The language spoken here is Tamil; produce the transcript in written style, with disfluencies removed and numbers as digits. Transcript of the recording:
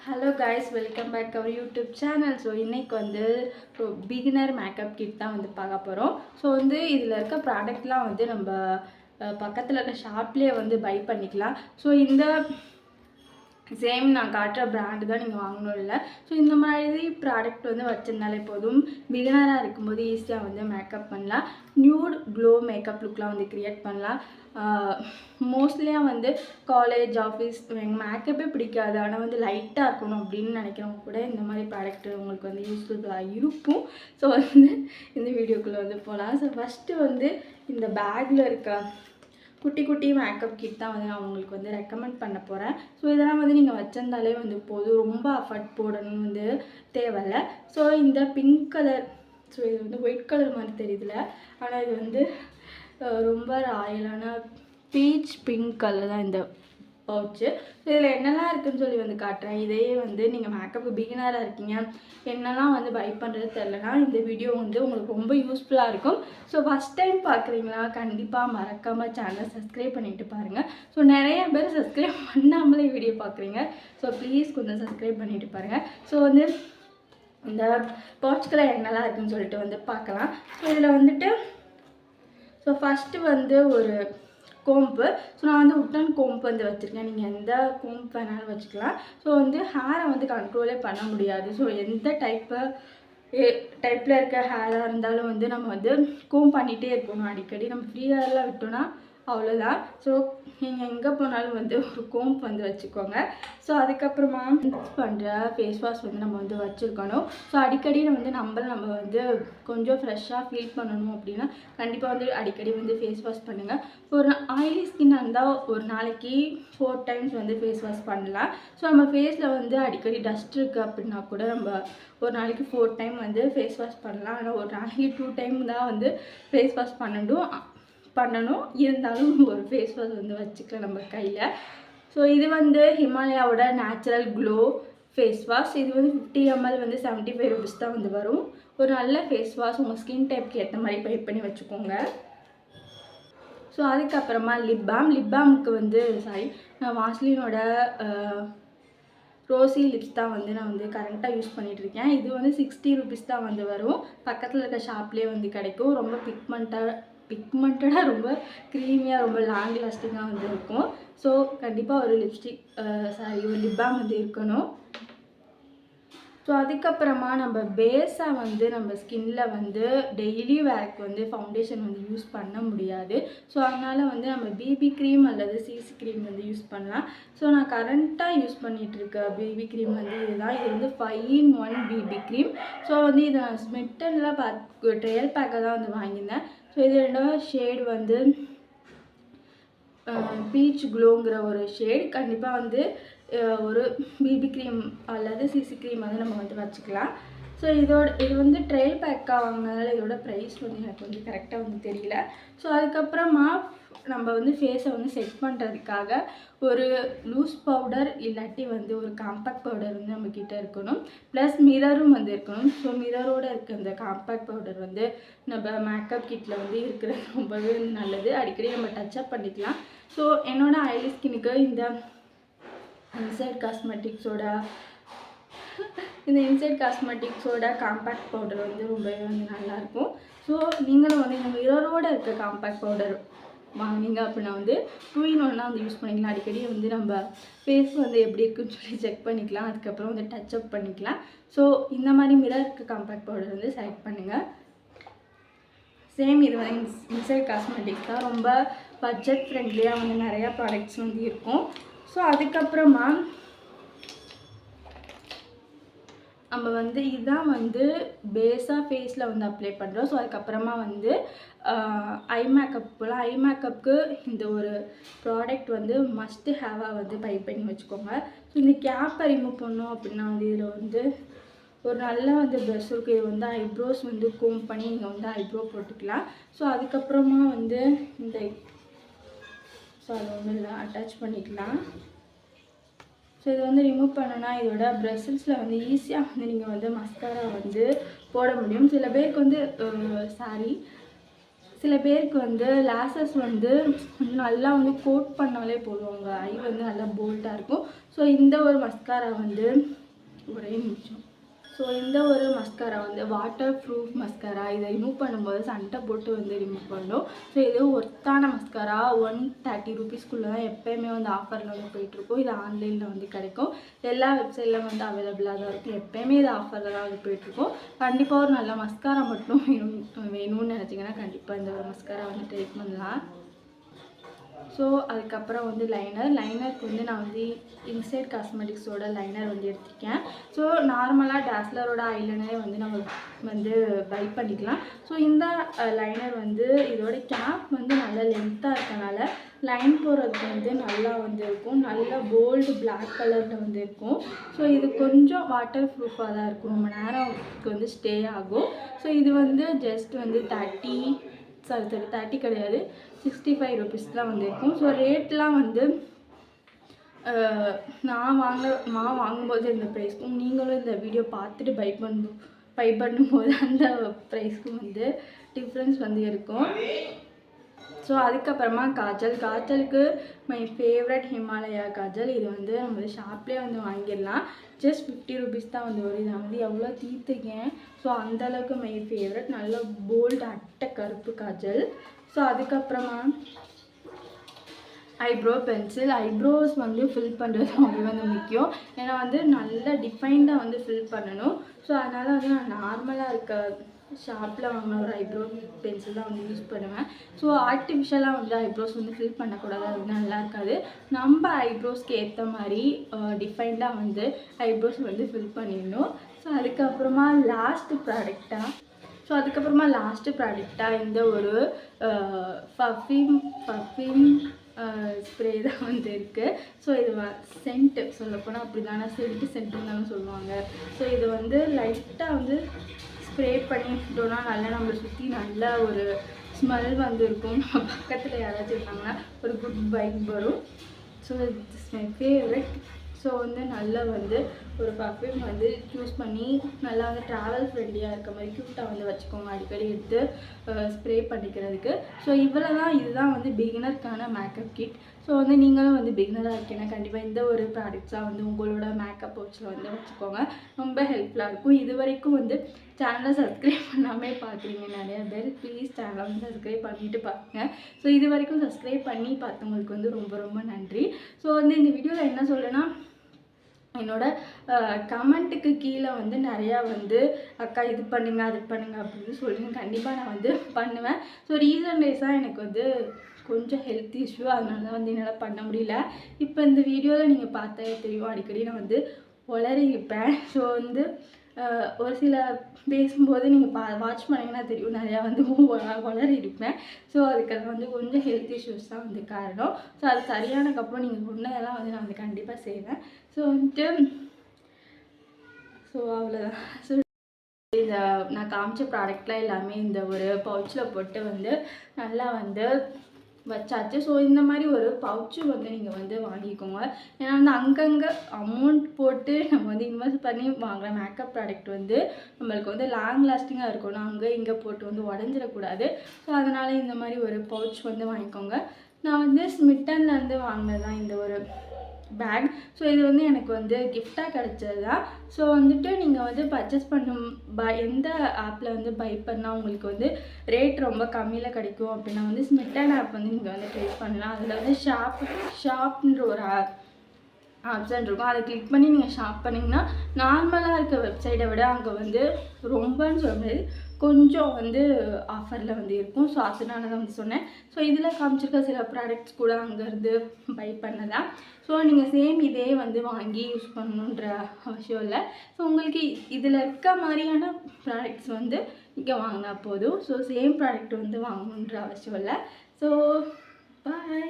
Hello guys, welcome back to our YouTube channel. So இன்னைக்கு வந்து beginner makeup kit தான் வந்து பார்க்க போறோம். ஸோ வந்து இதில் இருக்க ப்ராடக்ட்லாம் வந்து நம்ம பக்கத்தில் இருக்க ஷாப்லேயே வந்து பை பண்ணிக்கலாம். ஸோ இந்த சேம் நான் காட்டுற பிராண்டு தான் நீங்கள் வாங்கணும் இல்லை. ஸோ இந்த மாதிரி ப்ராடக்ட் வந்து வச்சிருந்தாலே போதும், பிகினராக இருக்கும்போது ஈஸியாக வந்து மேக்கப் பண்ணலாம். நியூட் க்ளோ மேக்கப் லுக்லாம் வந்து க்ரியேட் பண்ணலாம். மோஸ்ட்லியாக வந்து காலேஜ் ஆஃபீஸ் எங்கள் மேக்கப்பே பிடிக்காது, ஆனால் வந்து லைட்டாக இருக்கணும் அப்படின்னு நினைக்கிறவங்க கூட இந்த மாதிரி ப்ராடக்ட் உங்களுக்கு வந்து யூஸ்ஃபுல்லாக இருக்கும். ஸோ வந்து இந்த வீடியோக்குள்ளே வந்து போகலாம். ஸோ ஃபஸ்ட்டு வந்து இந்த பேக்கில் இருக்க குட்டி குட்டி மேக்கப் கிட் தான் வந்து நான் உங்களுக்கு வந்து ரெக்கமெண்ட் பண்ண போகிறேன். ஸோ இதெல்லாம் வந்து நீங்கள் வச்சிருந்தாலே வந்து போதும், ரொம்ப அஃபர்ட் போடணும்னு வந்து தேவையில்லை. ஸோ இந்த பிங்க் கலர், ஸோ இது வந்து ஒயிட் கலர் மாதிரி தெரியுதுல, ஆனால் இது வந்து ரொம்ப ராயலான பீச் பிங்க் கலர் தான் இந்த பவுச்சு. இதில் என்னெல்லாம் இருக்குதுன்னு சொல்லி வந்து காட்டுறேன். இதையே வந்து நீங்கள் மேக்கப் பிகினராக இருக்கீங்க, என்னெல்லாம் வந்து பை பண்ணுறது தெரிலனா இந்த வீடியோ வந்து உங்களுக்கு ரொம்ப யூஸ்ஃபுல்லாக இருக்கும். ஸோ ஃபஸ்ட் டைம் பார்க்குறீங்களா, கண்டிப்பாக மறக்காமல் சேனலை சப்ஸ்கிரைப் பண்ணிவிட்டு பாருங்கள். ஸோ நிறைய பேர் சப்ஸ்கிரைப் பண்ணாமலே வீடியோ பார்க்குறீங்க. ஸோ ப்ளீஸ் கொஞ்சம் சப்ஸ்கிரைப் பண்ணிவிட்டு பாருங்கள். ஸோ வந்து இந்த பவுச்சுக்கெல்லாம் என்னெல்லாம் இருக்குதுன்னு சொல்லிட்டு வந்து பார்க்கலாம். ஸோ இதில் வந்துட்டு ஸோ ஃபஸ்ட்டு வந்து ஒரு கோம்பு. ஸோ நான் வந்து உட்டன் கோம்பு வந்து வச்சுருக்கேன். நீங்கள் எந்த கோம்பு வேணாலும் வச்சுக்கலாம். ஸோ வந்து ஹேரை வந்து கண்ட்ரோலே பண்ண முடியாது. ஸோ எந்த டைப்பில் இருக்க ஹேராக இருந்தாலும் வந்து நம்ம வந்து கோம் பண்ணிகிட்டே இருக்கணும் அடிக்கடி. நம்ம ஃப்ரீ ஹேர்லாம் விட்டோன்னா அவ்வளோதான். ஸோ நீங்கள் எங்கே போனாலும் வந்து ஒரு கோம்ப் வந்து வச்சுக்கோங்க. ஸோ அதுக்கப்புறமா யூஸ் பண்ணுற ஃபேஸ் வாஷ் வந்து நம்ம வந்து வச்சுருக்கணும். ஸோ அடிக்கடி நம்ம வந்து கொஞ்சம் ஃப்ரெஷ்ஷாக ஃபீல் பண்ணணும் அப்படின்னா கண்டிப்பாக வந்து அடிக்கடி வந்து ஃபேஸ் வாஷ் பண்ணுங்கள். ஒரு ஆயிலி ஸ்கின்னாக இருந்தால் ஒரு நாளைக்கு 4 டைம்ஸ் வந்து ஃபேஸ் வாஷ் பண்ணலாம். ஸோ நம்ம ஃபேஸில் வந்து அடிக்கடி டஸ்ட் இருக்குது அப்படின்னா கூட நம்ம ஒரு நாளைக்கு 4 டைம் வந்து ஃபேஸ் வாஷ் பண்ணலாம். ஆனால் ஒரு நாளைக்கு 2 டைம் தான் வந்து ஃபேஸ் வாஷ் பண்ணணும். இருந்தாலும் ஒரு ஃபேஸ் வாஷ் வந்து வச்சுக்கலாம் நம்ம கையில். ஸோ இது வந்து ஹிமாலயாவோட நேச்சுரல் க்ளோ ஃபேஸ் வாஷ். இது வந்து 50 ml வந்து 75 rupees தான் வந்து வரும். ஒரு நல்ல ஃபேஸ் வாஷ் உங்கள் ஸ்கின் டைப்க்கு ஏற்ற மாதிரி பை பண்ணி வச்சுக்கோங்க. ஸோ அதுக்கப்புறமா லிப் பாமுக்கு வந்து நான் வாஸ்லினோட ரோசி லிப்ஸ் தான் வந்து நான் வந்து கரண்ட்டாக யூஸ் பண்ணிகிட்ருக்கேன். இது வந்து 60 rupees தான் வந்து வரும். பக்கத்தில் இருக்க ஷாப்லேயே வந்து கிடைக்கும். ரொம்ப பிக்மெண்டடாக ரொம்ப க்ரீமியாக ரொம்ப லாங் லாஸ்டிங்காக வந்து இருக்கும். ஸோ கண்டிப்பாக ஒரு ஒரு லிப் பாம் வந்து இருக்கணும். ஸோ அதுக்கப்புறமா நம்ம பேஸாக வந்து நம்ம ஸ்கின்னில் வந்து டெய்லி வேர்க்கு வந்து ஃபவுண்டேஷன் வந்து யூஸ் பண்ண முடியாது. ஸோ அதனால் வந்து நம்ம பிபி க்ரீம் அல்லது சிசி க்ரீம் வந்து யூஸ் பண்ணலாம். ஸோ நான் கரண்ட்டாக யூஸ் பண்ணிகிட்ருக்க பிபி க்ரீம் வந்து இதுதான். இது வந்து 5-in-1 பிபி க்ரீம். ஸோ வந்து இதை நான் ஸ்மிட்டனில் ட்ரையல் பேக்கை தான் வந்து வாங்கியிருந்தேன். ஸோ இது ரெண்டாவது ஷேட் வந்து பீச் க்ளோங்கிற ஒரு ஷேட். கண்டிப்பாக வந்து ஒரு பிபி க்ரீம் அல்லது சிசி க்ரீம் வந்து நம்ம வந்து வச்சுக்கலாம். ஸோ இது வந்து ட்ரையல் பேக்காக வாங்கினதால இதோட ப்ரைஸ் வந்து எனக்கு வந்து கரெக்டாக வந்து தெரியல. ஸோ அதுக்கப்புறமா நம்ம வந்து ஃபேஸை வந்து செட் பண்ணுறதுக்காக ஒரு லூஸ் பவுடர் இல்லாட்டி வந்து ஒரு காம்பேக்ட் பவுடர் வந்து நம்மக்கிட்ட இருக்கணும். ப்ளஸ் மிரரும் வந்து இருக்கணும். ஸோ மிரரோடு இருக்க அந்த காம்பேக்ட் பவுடர் வந்து நம்ம மேக்கப் கிட்டில் வந்து இருக்கிறது ரொம்பவே நல்லது. அடிக்கடி நம்ம டச்சப் பண்ணிக்கலாம். ஸோ என்னோடய ஆயிலி ஸ்கின்னுக்கு இந்த இன்சைட் காஸ்மெட்டிக்ஸோட காம்பேக்ட் பவுடர் வந்து ரொம்பவே வந்து நல்லாயிருக்கும். ஸோ நீங்களும் வந்து இந்த மிரரோடு இருக்க காம்பேக்ட் பவுடர் வாங்கினீங்க அப்படின்னா வந்து 2-in-1 வந்து யூஸ் பண்ணிக்கலாம். அடிக்கடி வந்து நம்ம ஃபேஸ் வந்து எப்படி இருக்குன்னு சொல்லி செக் பண்ணிக்கலாம். அதுக்கப்புறம் வந்து டச்சப் பண்ணிக்கலாம். ஸோ இந்த மாதிரி மிரர் இருக்க காம்பேக்ட் பவுடர் வந்து செலக்ட் பண்ணுங்கள். சேம் இது வந்து இன்சைட் காஸ்மெட்டிக்ஸ் தான். ரொம்ப பட்ஜெட் ஃப்ரெண்ட்லியாக வந்து நிறையா ப்ராடக்ட்ஸ் வந்து இருக்கும். ஸோ அதுக்கப்புறமா நம்ம வந்து இதுதான் வந்து பேஸாக ஃபேஸில் வந்து அப்ளை பண்ணுறோம். ஸோ அதுக்கப்புறமா வந்து ஐ மேக்கப்புக்கு இந்த ஒரு ப்ராடக்ட் வந்து மஸ்ட் ஹேவாக வந்து பை பண்ணி வச்சுக்கோங்க. ஸோ இந்த கேப்பை ரிமூவ் பண்ணோம் அப்படின்னா வந்து இதில் வந்து ஒரு நல்ல வந்து ப்ரஷ் இருக்குது. இது வந்து ஐப்ரோஸ் வந்து கோம் பண்ணி நீங்கள் வந்து ஐப்ரோ போட்டுக்கலாம். ஸோ அதுக்கப்புறமா வந்து அதை வந்து அட்டாச் பண்ணிக்கலாம். ஸோ இதை வந்து ரிமூவ் பண்ணனா இதோட ப்ரஷஸில் வந்து ஈஸியாக வந்து நீங்கள் வந்து மஸ்காரா வந்து போட முடியும். சில பேருக்கு வந்து சில பேருக்கு வந்து லேசஸ் வந்து நல்லா வந்து கோட் பண்ணாலே போடுவாங்க, ஐ வந்து நல்லா போல்டாக இருக்கும். ஸோ இந்த ஒரு மஸ்காரா வந்து ஒரே நிமிஷம். ஸோ இந்த ஒரு மஸ்காரா வந்து வாட்டர் ப்ரூஃப் மஸ்காரா. இதை ரிமூவ் பண்ணும்போது சண்டை போட்டு வந்து ரிமூவ் பண்ணணும். ஸோ இது ஒர்த்தான மஸ்காரா. 130 ரூபீஸ்க்குள்ளே தான் எப்போயுமே வந்து ஆஃபரில் வந்து போயிட்டுருக்கும். இது ஆன்லைனில் வந்து கிடைக்கும். எல்லா வெப்சைட்லையும் வந்து அவைலபிளாக தான் இருக்கும். எப்போயுமே இது ஆஃபரில் தான் வந்து போயிட்டுருக்கும். கண்டிப்பாக ஒரு நல்ல மஸ்காரா மட்டும் வேணும்னு நினச்சிங்கன்னா கண்டிப்பாக இந்த ஒரு மஸ்காரா வந்து ட்ரை பண்ணலாம். ஸோ அதுக்கப்புறம் வந்து லைனருக்கு வந்து நான் வந்து இன்சைட் காஸ்மெட்டிக்ஸோட லைனர் வந்து எடுத்திருக்கேன். ஸோ நார்மலாக டாஸ்லரோட ஐலைனரே வந்து நம்ம வந்து பை பண்ணிக்கலாம். ஸோ இந்த லைனர் வந்து இதோட கேப் வந்து நல்லா லென்த்தாக இருக்கனால லைன் போடுறதுக்கு வந்து நல்லா வந்து இருக்கும். நல்ல போல்டு பிளாக் கலரில் வந்து இருக்கும். ஸோ இது கொஞ்சம் வாட்டர் ப்ரூஃபாக தான் இருக்கும். ரொம்ப நேரம்க்கு வந்து ஸ்டே ஆகும். ஸோ இது வந்து ஜஸ்ட் வந்து 30 கிடையாது, 65 ரூபீஸ் தான் வந்து இருக்கும். ஸோ ரேட்லாம் வந்து நான் வாங்கும்போது இந்த ப்ரைஸ்க்கும் நீங்களும் இந்த வீடியோ பார்த்துட்டு பை பண்ணும்போது அந்த ப்ரைஸ்க்கும் வந்து டிஃப்ரென்ஸ் வந்து இருக்கும். ஸோ அதுக்கப்புறமா காஜலுக்கு மை ஃபேவரட் ஹிமாலயா காஜல். இது வந்து நம்ம ஷாப்லேயே வந்து வாங்கிடலாம். ஜஸ்ட் 50 ரூபீஸ் தான் வந்து வரும். இதை வந்து எவ்வளோ தீர்த்துக்கேன். ஸோ அந்தளவுக்கு மை ஃபேவரட். நல்ல போல்டு அட்டை கருப்பு காஜல். ஸோ அதுக்கப்புறமா ஐப்ரோ பென்சில். ஐப்ரோஸ் வந்து ஃபில் பண்ணுறது ரொம்ப வந்து முக்கியம். ஏன்னா வந்து நல்லா டிஃபைன்டாக வந்து ஃபில் பண்ணணும். ஸோ அதனால் வந்து நான் நார்மலாக இருக்க ஷாப்பில் வாங்கின ஒரு ஐப்ரோ பென்சில் தான் வந்து யூஸ் பண்ணுவேன். ஸோ ஆர்டிஃபிஷியலாக வந்து ஐப்ரோஸ் வந்து ஃபில் பண்ணக்கூடாது, அது வந்து நல்லா இருக்காது. நம்ம ஐப்ரோஸ்க்கு ஏற்ற மாதிரி டிஃபைன்டாக வந்து ஐப்ரோஸ் வந்து ஃபில் பண்ணிடணும். ஸோ அதுக்கப்புறமா லாஸ்ட்டு ப்ராடக்டாக இந்த ஒரு பர்ஃப்யூம் ஸ்ப்ரே தான் வந்து இருக்குது. ஸோ இது சென்ட்டு சொல்லப்போனால் அப்படி தானே சென்ட்டுன்னு தானே சொல்லுவாங்க. ஸோ இது வந்து லைட்டாக வந்து ஸ்ப்ரே பண்ணிட்டோன்னா நல்லா நம்மளை சுற்றி நல்ல ஒரு ஸ்மெல் வந்து இருக்கும். நம்ம பக்கத்தில் யாராச்சும் இருந்தாங்கன்னா ஒரு குட் வைப் வரும். So it's my favourite. So வந்து நல்லா வந்து ஒரு பர்ஃப்யூம் வந்து சூஸ் பண்ணி நல்லா வந்து ட்ராவல் ஃப்ரெண்ட்லியாக இருக்க மாதிரி க்யூட்டாக வந்து வச்சுக்கோங்க, அடிக்கடி எடுத்து ஸ்ப்ரே பண்ணிக்கிறதுக்கு. ஸோ இதுதான் வந்து பிகினருக்கான மேக்கப் கிட். ஸோ வந்து நீங்களும் வந்து பிகினராக இருக்கீங்கன்னா கண்டிப்பாக இந்த ஒரு ப்ராடக்ட்ஸாக வந்து உங்களோட மேக்கப் பவுச்சில் வந்து வச்சுக்கோங்க. ரொம்ப ஹெல்ப்ஃபுல்லாக இருக்கும். இது வரைக்கும் வந்து சேனலை சப்ஸ்கிரைப் பண்ணாமல் பார்க்குறீங்க நிறையா பேர். ப்ளீஸ் சேனலை வந்து சப்ஸ்கிரைப் பண்ணிவிட்டு பாருங்கள். ஸோ இது வரைக்கும் சப்ஸ்கிரைப் பண்ணி பார்த்தவங்களுக்கு வந்து ரொம்ப ரொம்ப நன்றி. ஸோ வந்து இந்த வீடியோவில் என்ன சொல்கிறேன்னா, என்னோட கமெண்ட்டுக்கு கீழே வந்து நிறையா வந்து அக்கா இது பண்ணுங்க அது பண்ணுங்க அப்படின்னு சொல்லுங்க. கண்டிப்பாக நான் வந்து பண்ணுவேன். ஸோ ரீசன் டேஸாக எனக்கு வந்து கொஞ்சம் ஹெல்த் இஷ்யூ, அதனால தான் வந்து என்னால் பண்ண முடியல. இப்போ இந்த வீடியோவில் நீங்கள் பார்த்தாலே தெரியும், அடிக்கடி நான் வந்து உளறி இருப்பேன். ஸோ வந்து ஒரு சில பேசும்போது நீங்கள் வாட்ச் பண்ணிங்கன்னா தெரியும், நிறையா வந்து உளறி இருப்பேன். ஸோ அதுக்கு வந்து கொஞ்சம் ஹெல்த் இஷ்யூஸ் தான் வந்து காரணம். ஸோ அது சரியானதுக்கப்புறம் நீங்கள் சொன்னதெல்லாம் வந்து நான் வந்து கண்டிப்பாக செய்வேன். ஸோ வந்துட்டு அவ்வளோதான். ஸோ இந்த நான் காமிச்ச ப்ராடக்ட்லாம் எல்லாமே இந்த ஒரு பவுச்சில் போட்டு வந்து நல்லா வந்து வச்சாச்சு. ஸோ இந்த மாதிரி ஒரு பவுச்சு வந்து நீங்கள் வந்து வாங்கிக்கோங்க. ஏன்னா வந்து அங்கங்கே அமௌண்ட் போட்டு நம்ம வந்து இன்வெஸ்ட் பண்ணி வாங்குகிற மேக்கப் ப்ராடக்ட் வந்து நம்மளுக்கு வந்து லாங் லாஸ்டிங்காக இருக்கணும், அங்கே இங்கே போட்டு வந்து உடஞ்சிடக்கூடாது. ஸோ அதனால் இந்த மாதிரி ஒரு பவுச் வந்து வாங்கிக்கோங்க. நான் வந்து ஸ்மிட்டன்லேருந்து வாங்கினது தான் இந்த ஒரு பேக். ஸோ இது வந்து எனக்கு வந்து கிஃப்டாக கிடச்சது தான். ஸோ வந்துட்டு நீங்கள் வந்து பர்ச்சேஸ் எந்த ஆப்பில் வந்து பை பண்ணால் உங்களுக்கு வந்து ரேட் ரொம்ப கம்மியில் கிடைக்கும் அப்படின்னா வந்து ஸ்மிட்டன் ஆப் வந்து நீங்கள் வந்து ட்ரை பண்ணலாம். அதில் வந்து ஷாப்ன்ற ஒரு ஆப்ஷன் இருக்கும். அதை கிளிக் பண்ணி நீங்கள் ஷாப் பண்ணிங்கன்னா நார்மலாக இருக்க வெப்சைட்டை விட அங்கே வந்து ரொம்பன்னு சொல்ல முடியாது, கொஞ்சம் வந்து ஆஃபரில் வந்து இருக்கும். ஸோ அதனால தான் வந்து சொன்னேன். ஸோ இதில் காமிச்சிருக்க சில ப்ராடக்ட்ஸ் கூட அங்கேருந்து பை பண்ணதான். ஸோ நீங்கள் சேம் இதே வந்து வாங்கி யூஸ் பண்ணணுன்ற அவசியம் இல்லை. ஸோ உங்களுக்கு இதில் இருக்க மாதிரியான ப்ராடக்ட்ஸ் வந்து இங்கே வாங்கினா போதும். ஸோ சேம் ப்ராடக்ட் வந்து வாங்கணுன்ற அவசியம் இல்லை. So bye.